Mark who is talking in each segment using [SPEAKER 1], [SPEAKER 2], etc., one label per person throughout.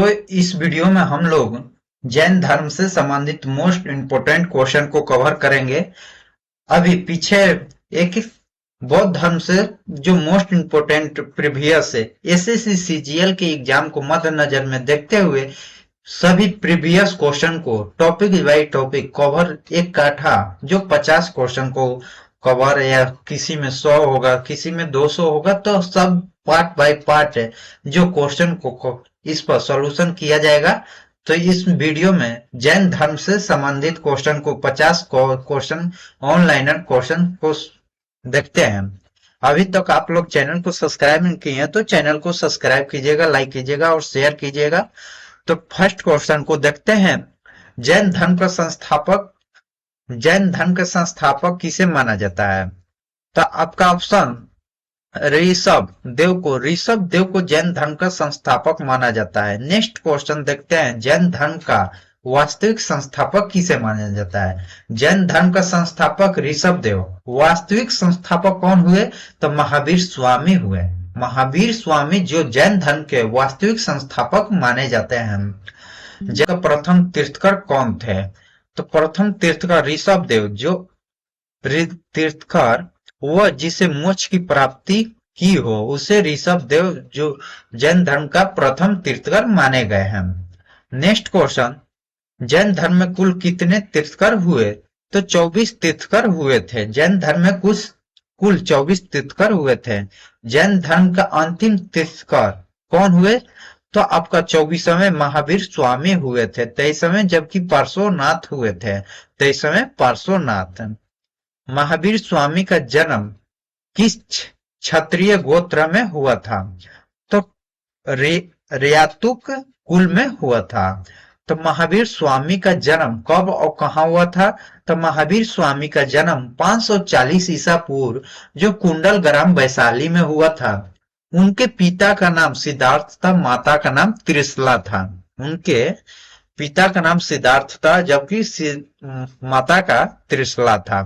[SPEAKER 1] तो इस वीडियो में हम लोग जैन धर्म से संबंधित मोस्ट इम्पोर्टेंट क्वेश्चन को कवर करेंगे। अभी पीछे एक बौद्ध धर्म से जो मोस्ट इम्पोर्टेंट प्रीवियस है एसएससी सीजीएल के एग्जाम को मद्देनजर में देखते हुए सभी प्रीवियस क्वेश्चन को टॉपिक बाय टॉपिक कवर एक काठा जो 50 क्वेश्चन को कवर या किसी में 100 होगा किसी में 200 होगा तो सब पार्ट बाय पार्ट है जो क्वेश्चन को इस पर सॉल्यूशन किया जाएगा। तो इस वीडियो में जैन धर्म से संबंधित क्वेश्चन को 50 क्वेश्चन ऑनलाइनर क्वेश्चन को देखते हैं। अभी तक आप लोग चैनल को सब्सक्राइब नहीं किए हैं तो चैनल को सब्सक्राइब कीजिएगा, लाइक कीजिएगा और शेयर कीजिएगा। तो फर्स्ट क्वेश्चन को देखते हैं। जैन धर्म का संस्थापक किसे माना जाता है? तो आपका ऑप्शन ऋषभ देव को जैन धर्म का संस्थापक माना जाता है। नेक्स्ट क्वेश्चन देखते हैं। जैन धर्म का वास्तविक संस्थापक किसे माना जाता है? जैन धर्म का संस्थापक ऋषभ देव। वास्तविक संस्थापक कौन हुए? तो महावीर स्वामी हुए। महावीर स्वामी जो जैन धर्म के वास्तविक संस्थापक माने जाते हैं। जैन प्रथम तीर्थकर कौन थे? तो प्रथम तीर्थकर ऋषभ देव जो तीर्थकर वह जिसे मोक्ष की प्राप्ति की हो उसे ऋषभ देव जो जैन धर्म का प्रथम तीर्थकर माने गए हैं। Next question. जैन धर्म में कुल कितने तीर्थकर हुए? तो 24 तीर्थकर हुए थे। जैन धर्म में कुल 24 तीर्थकर हुए थे। जैन धर्म का अंतिम तीर्थकर कौन हुए? तो आपका 24वें महावीर स्वामी हुए थे। 23वें जबकि पार्श्वनाथ हुए थे। 23वें पार्श्वनाथ। महावीर स्वामी का जन्म किस क्षत्रिय गोत्र में हुआ था? तो रेयातुक कुल में हुआ था। तो महावीर स्वामी का जन्म कब और कहाँ हुआ था? तो महावीर स्वामी का जन्म 540 ईसा पूर्व जो कुंडल ग्राम वैशाली में हुआ था। उनके पिता का नाम सिद्धार्थ था, माता का नाम त्रिशला था। उनके पिता का नाम सिद्धार्थ था जबकि माता का त्रिशला था।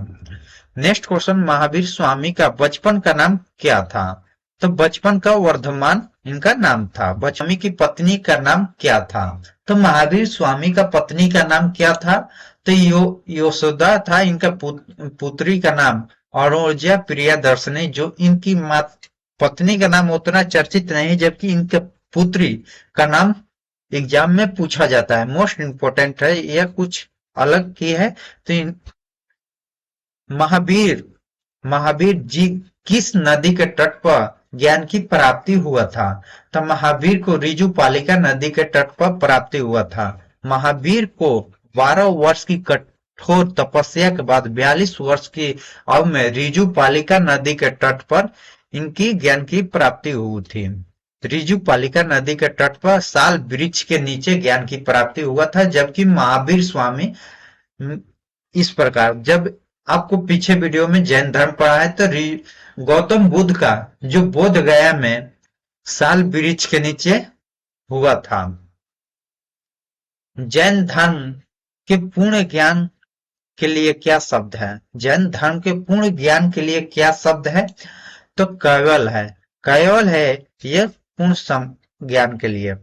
[SPEAKER 1] Next question. महावीर स्वामी का बचपन का नाम क्या था? तो बचपन का वर्धमान इनका नाम था। स्वामी की पत्नी का नाम क्या था? तो महावीर स्वामी का पत्नी का नाम क्या था? तो यशोदा था इनका पुत्री का नाम। अरुणजा प्रियदर्शनी जो इनकी पत्नी का नाम उतना चर्चित नहीं जबकि इनके पुत्री का नाम एग्जाम में पूछा जाता है। मोस्ट इंपोर्टेंट है, यह कुछ अलग की है। तो महावीर जी किस नदी के तट पर ज्ञान की प्राप्ति हुआ था? तो महावीर को ऋजुपालिका नदी के तट पर प्राप्ति हुआ था। महावीर को 12 वर्ष की कठोर तपस्या के बाद 42 वर्ष की आयु में ऋजुपालिका नदी के तट पर इनकी ज्ञान की प्राप्ति हुई थी। ऋजुपालिका नदी के तट पर साल वृक्ष के नीचे ज्ञान की प्राप्ति हुआ था। जबकि महावीर स्वामी इस प्रकार, जब आपको पीछे वीडियो में जैन धर्म पढ़ा है तो गौतम बुद्ध का जो बोध गया में साल वृक्ष के नीचे हुआ था। जैन धर्म के पूर्ण ज्ञान के लिए क्या शब्द है? जैन धर्म के पूर्ण ज्ञान के लिए क्या शब्द है? तो कैवल है। कैवल है यह पूर्ण ज्ञान के लिए।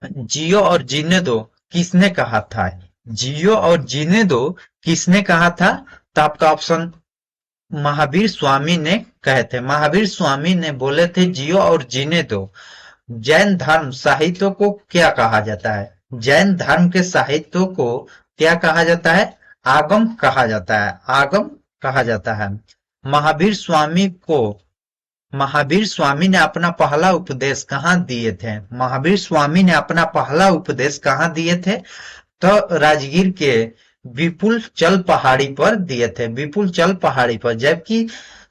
[SPEAKER 1] जियो और जीने दो किसने कहा था? जियो और जीने दो किसने कहा था? तो आपका ऑप्शन महावीर स्वामी ने कहे थे। महावीर स्वामी ने बोले थे जियो और जीने दो। जैन धर्म साहित्य को क्या कहा जाता है? जैन धर्म के साहित्य को क्या कहा जाता है? आगम कहा जाता है। आगम कहा जाता है। महावीर स्वामी ने अपना पहला उपदेश कहाँ दिए थे? महावीर स्वामी ने अपना पहला उपदेश कहाँ दिए थे? तो राजगीर के विपुल चल पहाड़ी पर दिए थे। विपुल चल पहाड़ी पर। जबकि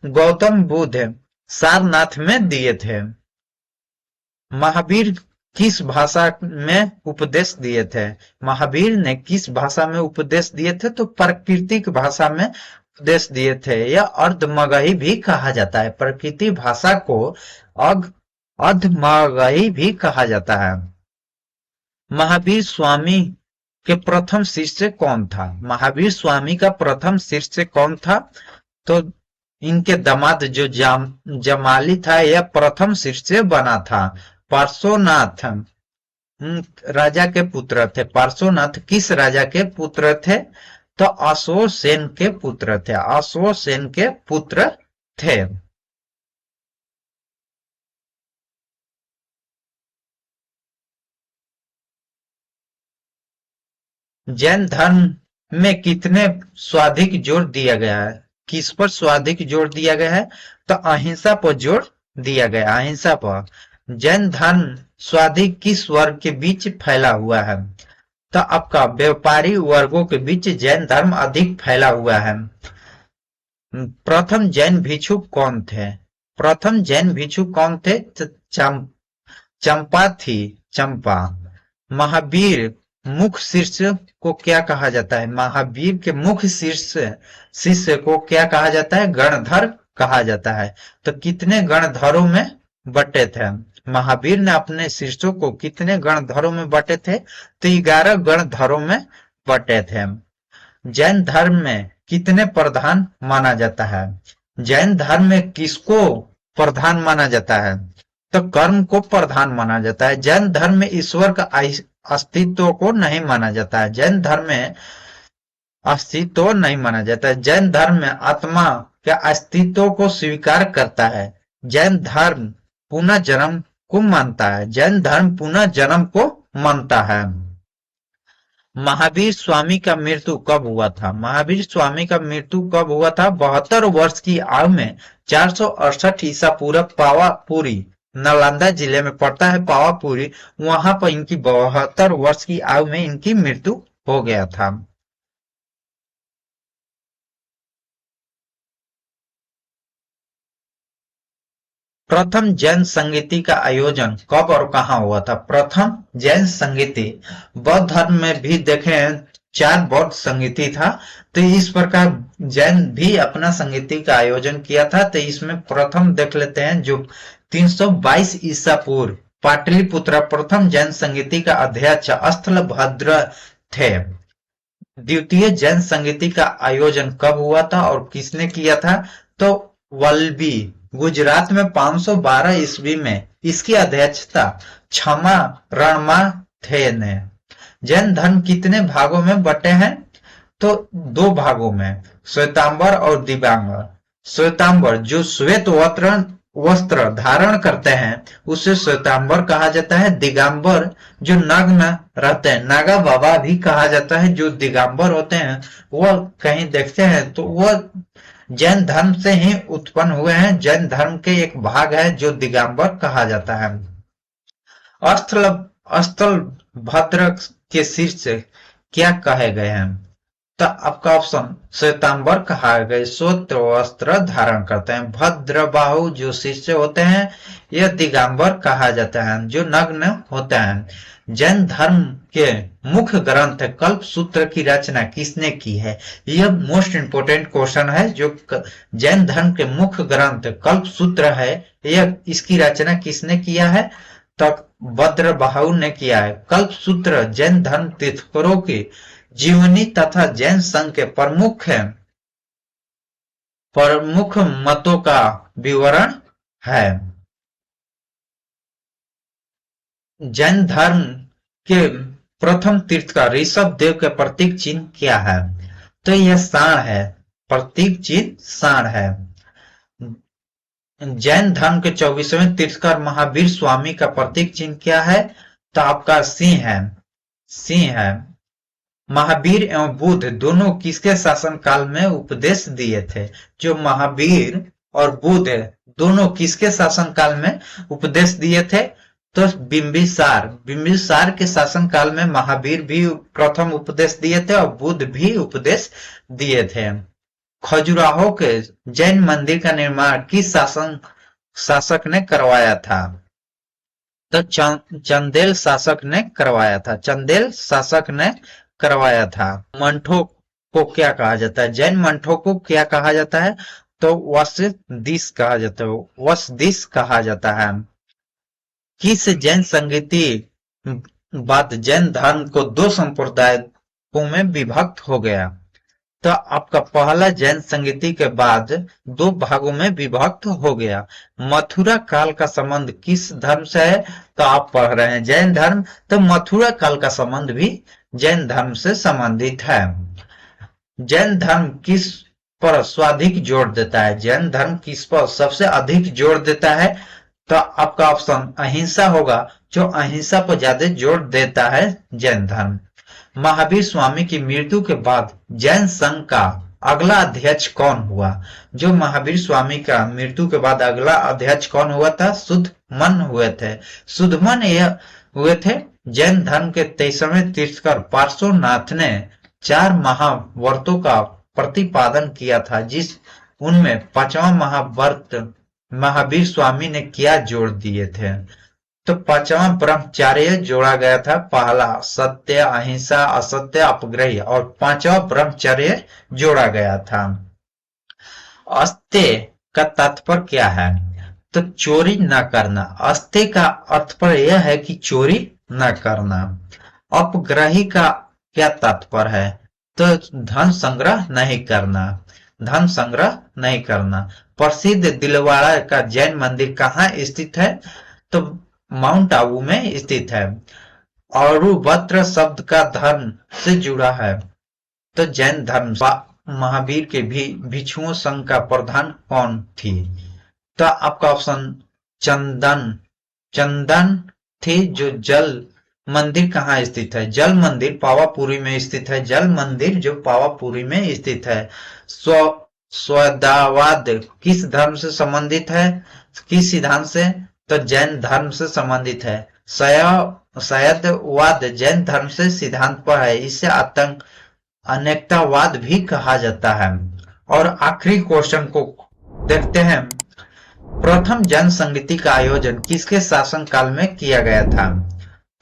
[SPEAKER 1] गौतम बुद्ध सारनाथ में दिए थे। महावीर किस भाषा में उपदेश दिए थे? महावीर ने किस भाषा में उपदेश दिए थे? तो प्राकृतिक भाषा में उपदेश दिए थे। यह अर्धमगही भी कहा जाता है। प्रकृति भाषा को अर्धमगही भी कहा जाता है। महावीर स्वामी के प्रथम शिष्य कौन था? महावीर स्वामी का प्रथम शिष्य कौन था? तो इनके दामाद जो जमाली था यह प्रथम शिष्य बना था। पार्श्वनाथ राजा के पुत्र थे। पार्श्वनाथ किस राजा के पुत्र थे? तो अशोक सेन के पुत्र थे। अशोक सेन के पुत्र थे। जैन धर्म में कितने स्वाधिक जोर दिया गया है? किस पर स्वाधिक जोर दिया गया है? तो अहिंसा पर जोर दिया गया, अहिंसा पर। जैन धर्म स्वाधिक किस वर्ग के बीच फैला हुआ है? तो आपका व्यापारी वर्गों के बीच जैन धर्म अधिक फैला हुआ है। प्रथम जैन भिक्षु कौन थे? प्रथम जैन भिक्षु कौन थे? चंपा थी, चंपा। महावीर मुख्य शिष्य को क्या कहा जाता है? महावीर के मुख्य शिष्य शिष्य को क्या कहा जाता है? गणधर कहा जाता है। तो कितने गणधरों में बटे थे? महावीर ने अपने शिष्यों को कितने गणधरों में बटे थे? तो 11 गणधरों में बटे थे। जैन धर्म में कितने प्रधान माना जाता है? जैन धर्म में किसको प्रधान माना जाता है? तो कर्म को प्रधान माना जाता है। जैन धर्म में ईश्वर का अस्तित्व को नहीं माना जाता है। जैन धर्म में अस्तित्व नहीं माना जाता है। जैन धर्म में आत्मा के अस्तित्व को स्वीकार करता है। जैन धर्म पुनः जन्म को मानता है। जैन धर्म पुनः जन्म को मानता है। महावीर स्वामी का मृत्यु कब हुआ था? महावीर स्वामी का मृत्यु कब हुआ था? 72 वर्ष की आयु में 468 ईसा पूर्व पावापुरी, नालंदा जिले में पड़ता है पावापुरी, वहां पर इनकी 72 वर्ष की आयु में इनकी मृत्यु हो गया था। प्रथम जैन संगीति का आयोजन कब और कहाँ हुआ था? प्रथम जैन संगीति बौद्ध धर्म में भी देखें 4 बौद्ध संगीति था, तो इस प्रकार जैन भी अपना संगीति का आयोजन किया था। तो इसमें प्रथम देख लेते हैं जो 322 ईसा पूर्व पाटलिपुत्र प्रथम जैन संगीति का अध्यक्ष स्थलभद्र थे। द्वितीय जैन संगीति का आयोजन कब हुआ था और किसने किया था? तो वल्लभी गुजरात में 512 ईस्वी में इसकी अध्यक्षता क्षमा रणमा थे ने। जैन धर्म कितने भागों में बटे हैं? तो 2 भागों में, श्वेतांबर और दिगंबर। श्वेतांबर जो श्वेत वस्त्र धारण करते हैं उसे श्वेतांबर कहा जाता है। दिगंबर जो नग्न रहते हैं, नागा बाबा भी कहा जाता है, जो दिगंबर होते हैं वह कहीं देखते हैं तो वह जैन धर्म से ही उत्पन्न हुए हैं। जैन धर्म के एक भाग है जो दिगंबर कहा जाता है। स्थल भद्र के शीर्ष क्या कहे गए हैं? तो आपका ऑप्शन श्वेतांबर कहा गए, श्वेत वस्त्र धारण करते हैं। भद्र बाहु जो शिष्य होते हैं यह दिगंबर कहा जाता है, जो नग्न होते हैं। जैन धर्म के मुख्य ग्रंथ कल्प सूत्र की रचना किसने की है? यह मोस्ट इंपोर्टेंट क्वेश्चन है। जो जैन धर्म के मुख्य ग्रंथ कल्प सूत्र है, यह इसकी रचना किसने किया है? तो भद्रबाहु ने किया है। कल्प सूत्र जैन धर्म तीर्थंकरों की जीवनी तथा जैन संघ के प्रमुख मतों का विवरण है। जैन धर्म के प्रथम तीर्थंकर ऋषभ देव के प्रतीक चिन्ह क्या है? तो यह सांड है, प्रतीक चिन्ह सांड है। जैन धर्म के 24वें तीर्थंकर महावीर स्वामी का प्रतीक चिन्ह क्या है? तो आपका सिंह है, सिंह है। महावीर एवं बुद्ध दोनों किसके शासन काल में उपदेश दिए थे? जो महावीर और बुद्ध दोनों किसके शासन काल में उपदेश दिए थे? तो बिंबिसार के शासन काल में महावीर भी प्रथम उपदेश दिए थे और बुद्ध भी उपदेश दिए थे। खजुराहो के जैन मंदिर का निर्माण किस शासक ने करवाया था? तो चंदेल शासक ने करवाया था, चंदेल शासक ने करवाया था। मंठों को क्या कहा जाता है? जैन मंठों को क्या कहा जाता है? तो वसदिश कहा जाता है, वसदिश कहा जाता है। किस जैन संगीति बाद जैन धर्म को 2 संप्रदायों में विभक्त हो गया? तो आपका पहला जैन संगीति के बाद दो भागों में विभक्त हो गया। मथुरा काल का संबंध किस धर्म से है? तो आप पढ़ रहे हैं जैन धर्म, तो मथुरा काल का संबंध भी जैन धर्म से संबंधित है। जैन धर्म किस पर स्वाधिक जोर देता है? जैन धर्म किस पर सबसे अधिक जोर देता है? तो आपका ऑप्शन अहिंसा होगा, जो अहिंसा पर ज्यादा जोर देता है जैन धर्म। महावीर स्वामी की मृत्यु के बाद जैन संघ का अगला अध्यक्ष कौन हुआ? जो महावीर स्वामी का मृत्यु के बाद अगला अध्यक्ष कौन हुआ था? सुधमन हुए थे। सुधमन यह हुए थे। जैन धर्म के 23वें तीर्थकर पार्श्वनाथ ने 4 महाव्रतों का प्रतिपादन किया था, जिस उनमें 5वां महाव्रत महावीर स्वामी ने क्या जोड़ दिए थे? तो 5वां ब्रह्मचर्य जोड़ा गया था। पहला सत्य, अहिंसा, असत्य, अपग्रही, और 5वां ब्रह्मचर्य जोड़ा गया था। अस्त्य का तात्पर्य क्या है? तो चोरी न करना। अस्त्य का अर्थ पर यह है कि चोरी न करना। अपग्रही का क्या तात्पर्य है? तो धन संग्रह नहीं करना। धन संग्रह नहीं करना। प्रसिद्ध दिलवाड़ा का जैन मंदिर कहाँ स्थित है? तो माउंट आबू में स्थित है। औरुवत्र शब्द का धर्म से जुड़ा है। तो जैन धर्म महावीर के भी भिक्षुओं संघ का प्रधान कौन थी? तो आपका ऑप्शन चंदन चंदन थी। जो जल मंदिर कहाँ स्थित है? जल मंदिर पावापुरी में स्थित है। जल मंदिर जो पावापुरी में स्थित है। स्वदावाद किस धर्म से संबंधित है? किस सिद्धांत से? तो जैन धर्म से संबंधित है। सयदवाद जैन धर्म से सिद्धांत पर है। इसे आतंक अनेकतावाद भी कहा जाता है। और आखिरी क्वेश्चन को देखते हैं। प्रथम जैन संगीति का आयोजन किसके शासन काल में किया गया था?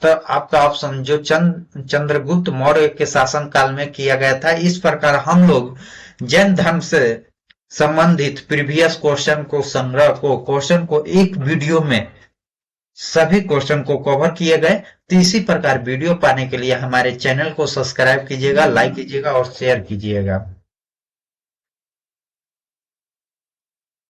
[SPEAKER 1] तो आपका ऑप्शन जो चंद्रगुप्त मौर्य के शासन काल में किया गया था। इस प्रकार हम लोग जैन धर्म से संबंधित प्रीवियस क्वेश्चन को एक वीडियो में सभी क्वेश्चन को कवर किए गए। तो इसी प्रकार वीडियो पाने के लिए हमारे चैनल को सब्सक्राइब कीजिएगा, लाइक कीजिएगा और शेयर कीजिएगा।